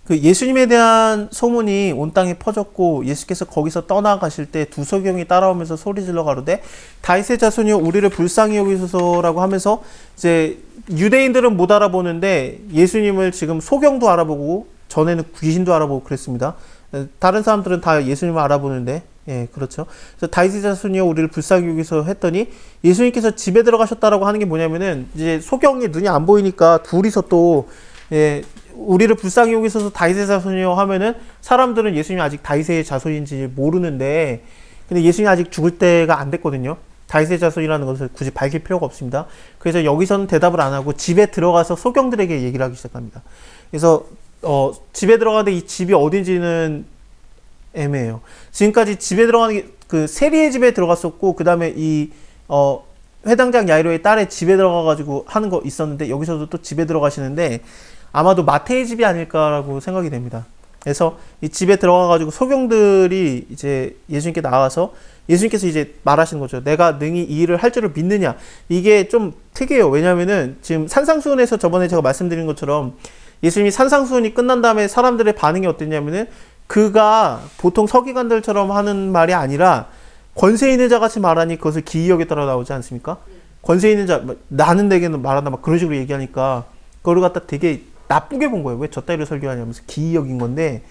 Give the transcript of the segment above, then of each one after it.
그 예수님에 대한 소문이 온 땅에 퍼졌고 예수께서 거기서 떠나가실 때 두 소경이 따라오면서 소리질러 가로되 다윗의 자손이여 우리를 불쌍히 여기소서라고 하면서 이제 유대인들은 못 알아보는데 예수님을 지금 소경도 알아보고 전에는 귀신도 알아보고 그랬습니다. 다른 사람들은 다 예수님을 알아보는데 예, 그렇죠. 그래서 다윗의 자손이여 우리를 불쌍히 여기소 했더니 예수님께서 집에 들어가셨다라고 하는 게 뭐냐면은 이제 소경이 눈이 안 보이니까 둘이서 또 예, 우리를 불쌍히 여기소서 다윗의 자손이요 하면은 사람들은 예수님이 아직 다윗의 자손인지 모르는데 근데 예수님이 아직 죽을 때가 안 됐거든요. 다윗의 자손이라는 것을 굳이 밝힐 필요가 없습니다. 그래서 여기서는 대답을 안 하고 집에 들어가서 소경들에게 얘기를 하기 시작합니다. 그래서 집에 들어가는데 이 집이 어딘지는 애매해요. 지금까지 집에 들어가는 게 그 세리의 집에 들어갔었고 그 다음에 이 회당장 야이로의 딸의 집에 들어가가지고 하는 거 있었는데 여기서도 또 집에 들어가시는데 아마도 마태의 집이 아닐까라고 생각이 됩니다. 그래서 이 집에 들어가가지고 소경들이 이제 예수님께 나와서 예수님께서 이제 말하시는 거죠. 내가 능히 이 일을 할 줄을 믿느냐. 이게 좀 특이해요. 왜냐면은 지금 산상수훈에서 저번에 제가 말씀드린 것처럼 예수님이 산상수훈이 끝난 다음에 사람들의 반응이 어땠냐면은 그가 보통 서기관들처럼 하는 말이 아니라 권세 있는 자 같이 말하니 그것을 기이 여겼다라고 나오지 않습니까? 권세 있는 자, 나는 내게는 말한다 막 그런 식으로 얘기하니까 그걸 갖다 되게 나쁘게 본 거예요. 왜 저 따위로 설교하냐면서 기이 여긴 건데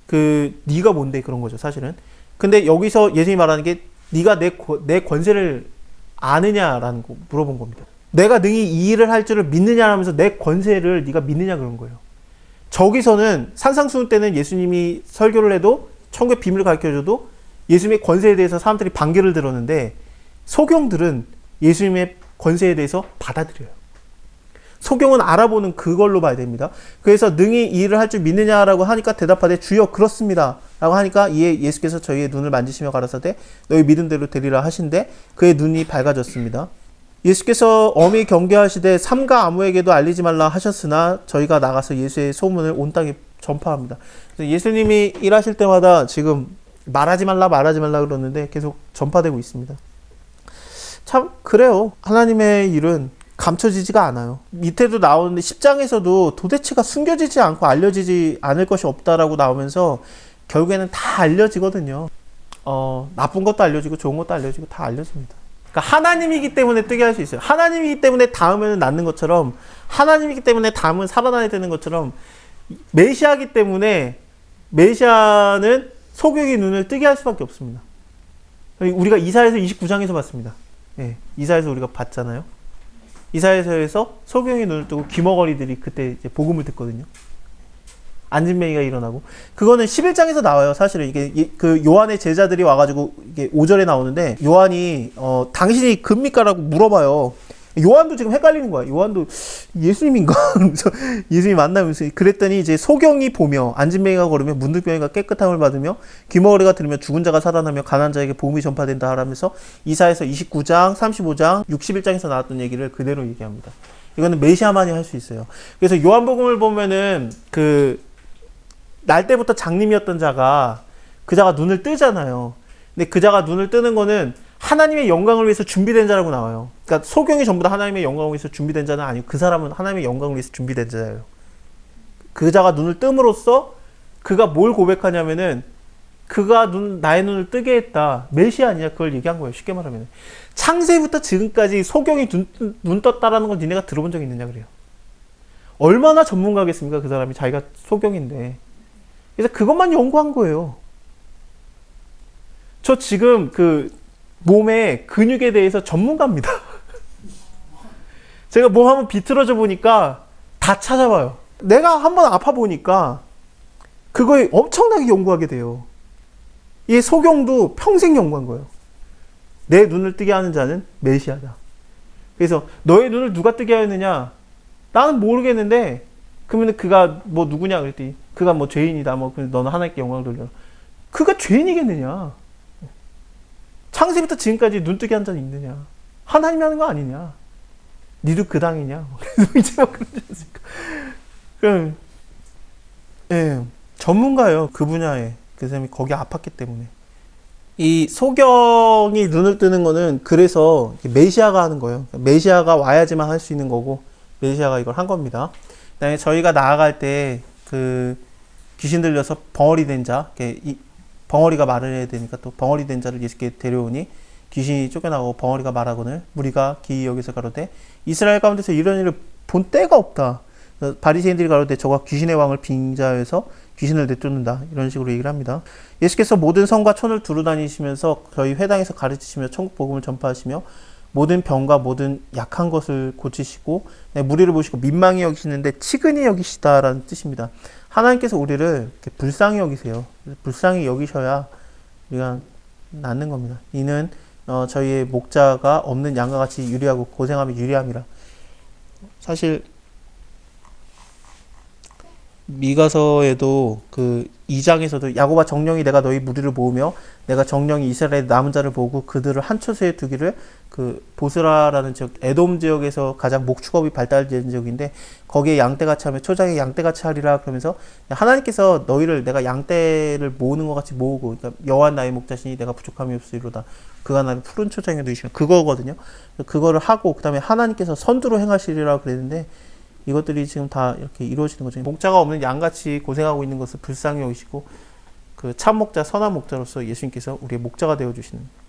그 네가 뭔데 그런 거죠 사실은. 근데 여기서 예수님이 말하는 게 네가 내 권세를 아느냐라는 거 물어본 겁니다. 내가 능히 이 일을 할 줄을 믿느냐 하면서 내 권세를 네가 믿느냐 그런 거예요. 저기서는 산상수훈 때는 예수님이 설교를 해도 천국의 비밀을 가르쳐줘도 예수님의 권세에 대해서 사람들이 반개를 들었는데 소경들은 예수님의 권세에 대해서 받아들여요. 소경은 알아보는 그걸로 봐야 됩니다. 그래서 능히 이 일을 할 줄 믿느냐라고 하니까 대답하되 주여 그렇습니다 라고 하니까 이에 예수께서 저희의 눈을 만지시며 가라사대 너희 믿음대로 되리라 하신데 그의 눈이 밝아졌습니다. 예수께서 엄히 경계하시되 삼가 아무에게도 알리지 말라 하셨으나 저희가 나가서 예수의 소문을 온 땅에 전파합니다. 예수님이 일하실 때마다 지금 말하지 말라 그러는데 계속 전파되고 있습니다. 참 그래요. 하나님의 일은 감춰지지가 않아요. 밑에도 나오는데 10장에서도 도대체가 숨겨지지 않고 알려지지 않을 것이 없다라고 나오면서 결국에는 다 알려지거든요. 나쁜 것도 알려지고 좋은 것도 알려지고 다 알려집니다. 그러니까 하나님이기 때문에 뜨게 할 수 있어요. 하나님이기 때문에 닿으면 낫는 것처럼 하나님이기 때문에 닿으면 살아나야 되는 것처럼 메시아이기 때문에 메시아는 소경의 눈을 뜨게 할 수밖에 없습니다. 우리가 이사야서 29장에서 봤습니다. 예, 이사야서 우리가 봤잖아요. 이사야서에서 소경의 눈을 뜨고 귀머거리들이 그때 이제 복음을 듣거든요. 안진뱅이가 일어나고 그거는 11장에서 나와요. 사실은 이게 그 요한의 제자들이 와가지고 이게 5절에 나오는데 요한이 당신이 금입니까라고 물어봐요. 요한도 지금 헷갈리는 거야. 요한도 예수님인가? 그래서 예수님 만나면서 그랬더니 이제 소경이 보며 안진뱅이가 걸으며 문둥병이가 깨끗함을 받으며 귀머거리가 들으며 죽은 자가 살아나며 가난한 자에게 복음이 전파된다 하라면서 이사야서 29장, 35장, 61장에서 나왔던 얘기를 그대로 얘기합니다. 이거는 메시아만이 할 수 있어요. 그래서 요한복음을 보면은 날 때부터 장님이었던 자가 그 자가 눈을 뜨잖아요. 근데 그 자가 눈을 뜨는 거는 하나님의 영광을 위해서 준비된 자라고 나와요. 그러니까 소경이 전부 다 하나님의 영광을 위해서 준비된 자는 아니고 그 사람은 하나님의 영광을 위해서 준비된 자예요. 그 자가 눈을 뜸으로써 그가 뭘 고백하냐면은 그가 나의 눈을 뜨게 했다. 메시아 아니냐 그걸 얘기한 거예요. 쉽게 말하면 창세부터 지금까지 소경이 눈 떴다라는 걸 니네가 들어본 적이 있느냐 그래요. 얼마나 전문가겠습니까 그 사람이 자기가 소경인데. 그래서 그것만 연구한 거예요. 저 지금 그 몸의 근육에 대해서 전문가입니다. 제가 몸 한번 비틀어져 보니까 다 찾아봐요. 내가 한번 아파 보니까 그거에 엄청나게 연구하게 돼요. 이 소경도 평생 연구한 거예요. 내 눈을 뜨게 하는 자는 메시아다. 그래서 너의 눈을 누가 뜨게 하였느냐? 나는 모르겠는데 그러면 그가 뭐 누구냐 그랬더니 그가 뭐 죄인이다. 뭐 너는 하나님께 영광을 돌려라. 그가 죄인이겠느냐? 창세부터 지금까지 눈 뜨게 한 자는 있느냐? 하나님이 하는 거 아니냐? 니도 그 당이냐? 이제 막 그러지 않습니까? 예, 전문가예요. 그 분야에. 그 사람이 거기 아팠기 때문에. 이 소경이 눈을 뜨는 거는 그래서 메시아가 하는 거예요. 메시아가 와야지만 할 수 있는 거고 메시아가 이걸 한 겁니다. 그다음에 저희가 나아갈 때 귀신 들려서 벙어리 된 자, 벙어리가 말을 해야 되니까 또 벙어리 된 자를 예수께 데려오니 귀신이 쫓겨나고 벙어리가 말하거늘 무리가 기이 여기서 가로되 이스라엘 가운데서 이런 일을 본 때가 없다. 바리새인들이 가로되 저가 귀신의 왕을 빙자해서 귀신을 내쫓는다. 이런 식으로 얘기를 합니다. 예수께서 모든 성과 촌을 두루 다니시면서 저희 회당에서 가르치시며 천국 복음을 전파하시며 모든 병과 모든 약한 것을 고치시고 무리를 보시고 민망히 여기시는데 치근히 여기시다라는 뜻입니다. 하나님께서 우리를 이렇게 불쌍히 여기세요. 불쌍히 여기셔야 우리가 낫는 겁니다. 이는 저희의 목자가 없는 양과 같이 유리하고 고생하며 유리함이라. 사실 미가서에도 그 2장에서도 야곱아 정령이 내가 너희 무리를 모으며 내가 정령이 이스라엘의 남은 자를 보고 그들을 한 처소에 두기를 그 보스라라는 지역 에돔 지역에서 가장 목축업이 발달된 지역인데 거기에 양떼같이 하며 초장에 양떼같이 하리라 그러면서 하나님께서 너희를 내가 양떼를 모으는 것 같이 모으고 그러니까 여호와 나의 목자시니 내가 부족함이 없으리로다 그가 나를 푸른 초장에 두시면 그거거든요. 그거를 하고 그 다음에 하나님께서 선두로 행하시리라 그랬는데 이것들이 지금 다 이렇게 이루어지는 거죠. 목자가 없는 양같이 고생하고 있는 것을 불쌍히 여기시고 그 참 목자, 선한 목자로서 예수님께서 우리의 목자가 되어주시는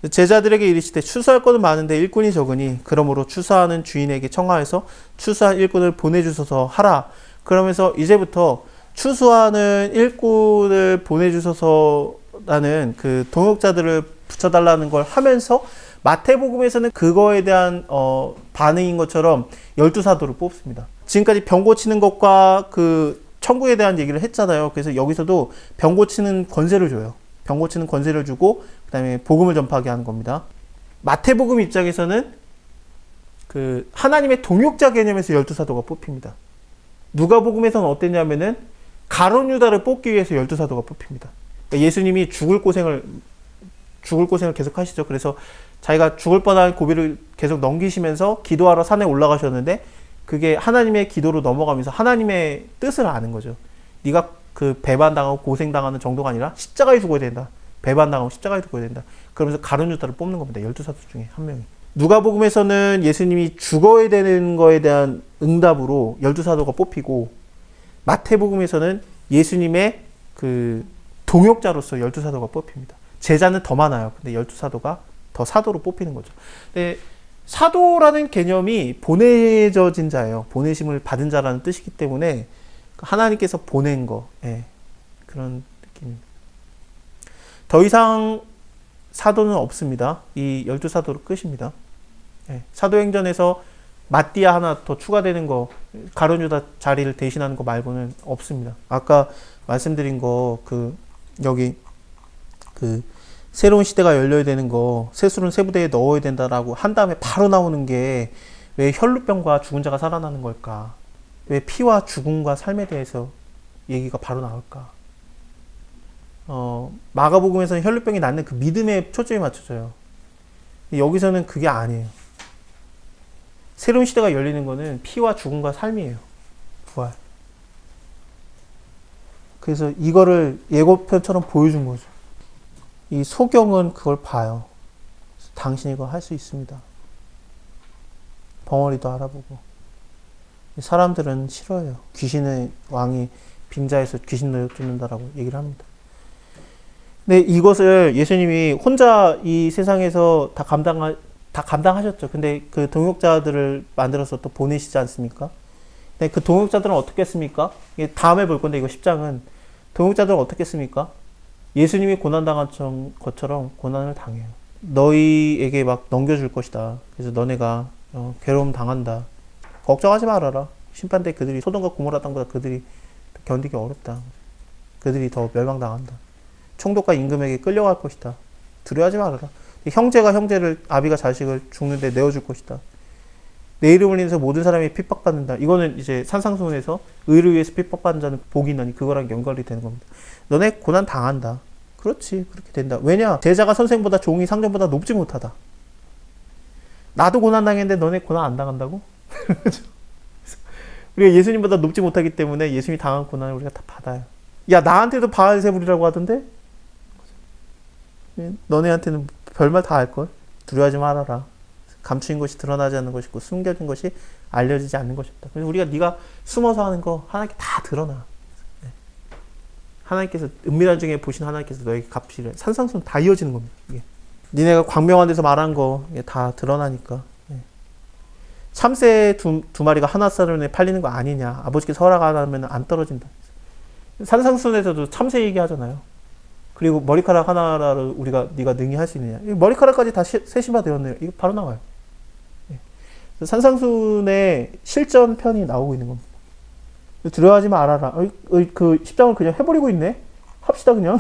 제자들에게 이르시되 추수할 것은 많은데 일꾼이 적으니 그러므로 추수하는 주인에게 청하여서 추수한 일꾼을 보내주소서 하라. 그러면서 이제부터 추수하는 일꾼을 보내주소서라는 그 동역자들을 붙여달라는 걸 하면서 마태복음에서는 그거에 대한 반응인 것처럼 12사도를 뽑습니다. 지금까지 병 고치는 것과 그 천국에 대한 얘기를 했잖아요. 그래서 여기서도 병 고치는 권세를 줘요. 병 고치는 권세를 주고 그 다음에 복음을 전파하게 하는 겁니다. 마태복음 입장에서는 그 하나님의 동역자 개념에서 12사도가 뽑힙니다. 누가복음에서는 어땠냐면은 가룟 유다를 뽑기 위해서 12사도가 뽑힙니다. 그러니까 예수님이 죽을 고생을 계속 하시죠. 그래서 자기가 죽을 뻔한 고비를 계속 넘기시면서 기도하러 산에 올라가셨는데 그게 하나님의 기도로 넘어가면서 하나님의 뜻을 아는 거죠. 네가 그 배반당하고 고생당하는 정도가 아니라 십자가에 죽어야 된다. 배반당하고 십자가에 죽어야 된다. 그러면서 가룟 유다를 뽑는 겁니다. 12사도 중에 한 명이. 누가복음에서는 예수님이 죽어야 되는 거에 대한 응답으로 12사도가 뽑히고 마태복음에서는 예수님의 그 동역자로서 12사도가 뽑힙니다. 제자는 더 많아요. 근데 12사도가 더 사도로 뽑히는 거죠. 근데 사도라는 개념이 보내져진 자예요. 보내심을 받은 자라는 뜻이기 때문에 하나님께서 보낸 거, 예, 그런 느낌입니다. 더 이상 사도는 없습니다. 이 12사도로 끝입니다. 예, 사도행전에서 마띠아 하나 더 추가되는 거, 가룟 유다 자리를 대신하는 거 말고는 없습니다. 아까 말씀드린 거, 여기, 새로운 시대가 열려야 되는 거, 세술은 세부대에 넣어야 된다라고 한 다음에 바로 나오는 게 왜 혈루병과 죽은 자가 살아나는 걸까? 왜 피와 죽음과 삶에 대해서 얘기가 바로 나올까? 마가복음에서는 혈루병이 낫는 그 믿음에 초점이 맞춰져요. 여기서는 그게 아니에요. 새로운 시대가 열리는 거는 피와 죽음과 삶이에요. 부활. 그래서 이거를 예고편처럼 보여준 거죠. 이 소경은 그걸 봐요. 당신이 이거 할 수 있습니다. 벙어리도 알아보고. 사람들은 싫어요. 귀신의 왕이 빙자해서 귀신 내쫓는다라고 얘기를 합니다. 근데 이것을 예수님이 혼자 이 세상에서 다 감당하셨죠. 근데 그 동역자들을 만들어서 또 보내시지 않습니까? 근데 그 동역자들은 어떻게 했습니까? 다음에 볼 건데 이거 10장은 동역자들은 어떻게 했습니까? 예수님이 고난당한 것처럼 고난을 당해요. 너희에게 막 넘겨줄 것이다. 그래서 너네가 괴로움 당한다. 걱정하지 말아라. 심판대 그들이 소돔과 고모라 땅보다 그들이 견디기 어렵다. 그들이 더 멸망당한다. 총독과 임금에게 끌려갈 것이다. 두려워하지 말아라. 형제가 형제를, 아비가 자식을 죽는데 내어줄 것이다. 내 이름을 인해서 모든 사람이 핍박받는다. 이거는 이제 산상수훈에서 의를 위해서 핍박받는 자는 복이 있나니 그거랑 연결이 되는 겁니다. 너네 고난 당한다. 그렇지, 그렇게 된다. 왜냐? 제자가 선생보다 종이 상전보다 높지 못하다. 나도 고난 당했는데 너네 고난 안 당한다고? 우리가 예수님보다 높지 못하기 때문에 예수님이 당한 고난을 우리가 다 받아요. 야, 나한테도 바알세불이라고 하던데? 너네한테는 별말 다 할걸? 두려워하지 말아라. 감추인 것이 드러나지 않는 것이고 숨겨진 것이 알려지지 않는 것이 없다. 그래서 우리가 네가 숨어서 하는 거 하나님께 다 드러나. 네. 하나님께서 은밀한 중에 보신 하나님께서 너에게 갚으시래. 산상수는 다 이어지는 겁니다. 이게. 니네가 광명한 데서 말한 거 다 드러나니까. 예. 참새 두 마리가 하나사람에 팔리는 거 아니냐. 아버지께서 허락 안 하면 안 떨어진다. 산상순에서도 참새 얘기하잖아요. 그리고 머리카락 하나를 네가 능히 할 수 있느냐. 머리카락까지 다 세심화 되었네요. 이거 바로 나와요. 예. 산상순의 실전 편이 나오고 있는 겁니다. 들어가지 말아라. 그 10장을 그냥 해버리고 있네. 합시다 그냥.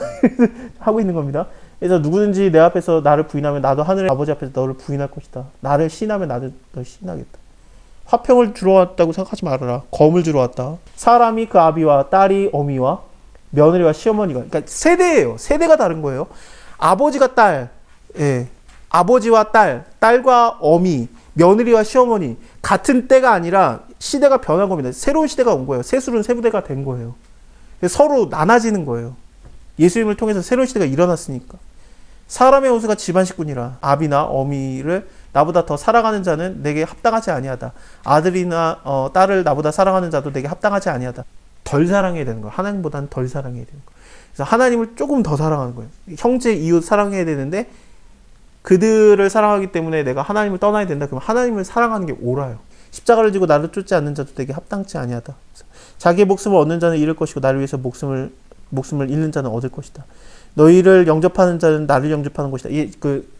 하고 있는 겁니다. 그래서 누구든지 내 앞에서 나를 부인하면 나도 하늘의 아버지 앞에서 너를 부인할 것이다. 나를 시인하면 나도 널 시인하겠다. 화평을 주러 왔다고 생각하지 말아라. 검을 주러 왔다. 사람이 그 아비와 딸이 어미와 며느리와 시어머니가, 그러니까 세대예요. 세대가 다른 거예요. 아버지가 딸, 예. 아버지와 딸, 딸과 어미, 며느리와 시어머니 같은 때가 아니라 시대가 변한 겁니다. 새로운 시대가 온 거예요. 세술은 세부대가 된 거예요. 서로 나눠지는 거예요. 예수님을 통해서 새로운 시대가 일어났으니까. 사람의 원수가 집안 식구니라. 아비나 어미를 나보다 더 사랑하는 자는 내게 합당하지 아니하다. 아들이나 딸을 나보다 사랑하는 자도 내게 합당하지 아니하다. 덜 사랑해야 되는 거예요. 하나님보다는 덜 사랑해야 되는 거예요. 그래서 하나님을 조금 더 사랑하는 거예요. 형제, 이웃 사랑해야 되는데 그들을 사랑하기 때문에 내가 하나님을 떠나야 된다. 그러면 하나님을 사랑하는 게 옳아요. 십자가를 지고 나를 쫓지 않는 자도 내게 합당치 아니하다. 자기의 목숨을 얻는 자는 잃을 것이고 나를 위해서 목숨을 잃는 자는 얻을 것이다. 너희를 영접하는 자는 나를 영접하는 것이다. 그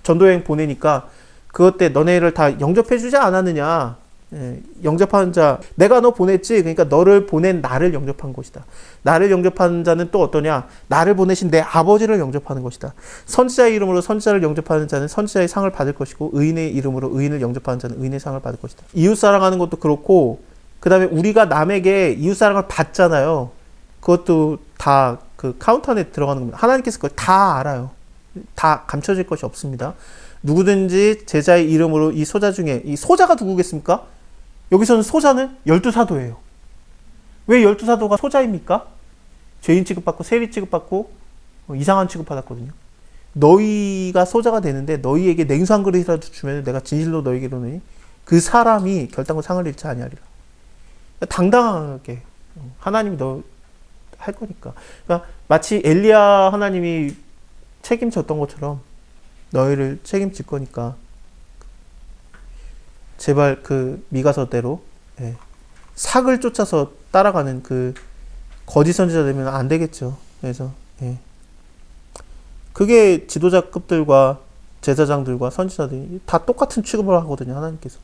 전도여행 보내니까 그것 때 너네를 다 영접해 주지 않았느냐. 예, 영접하는 자, 내가 너 보냈지. 그러니까 너를 보낸 나를 영접한 것이다. 나를 영접하는 자는 또 어떠냐? 나를 보내신 내 아버지를 영접하는 것이다. 선지자의 이름으로 선지자를 영접하는 자는 선지자의 상을 받을 것이고 의인의 이름으로 의인을 영접하는 자는 의인의 상을 받을 것이다. 이웃 사랑하는 것도 그렇고 그 다음에 우리가 남에게 이웃 사랑을 받잖아요. 그것도 다 그 카운터 안에 들어가는 겁니다. 하나님께서 그걸 다 알아요. 다 감춰질 것이 없습니다. 누구든지 제자의 이름으로 이 소자 중에, 이 소자가 누구겠습니까? 여기서는 소자는 12사도예요. 왜 12사도가 소자입니까? 죄인 취급받고 세리 취급받고 이상한 취급받았거든요. 너희가 소자가 되는데 너희에게 냉수 한 그릇이라도 주면 내가 진실로 너희에게 이르노니 그 사람이 결단코 상을 잃지 아니하리라. 당당하게 하나님이 너 할 거니까. 그러니까 마치 엘리야 하나님이 책임졌던 것처럼 너희를 책임질 거니까 제발 그 미가서대로 삭을 쫓아서 따라가는 그 거짓 선지자 되면 안 되겠죠. 그래서 그게 지도자급들과 제사장들과 선지자들이 다 똑같은 취급을 하거든요. 하나님께서.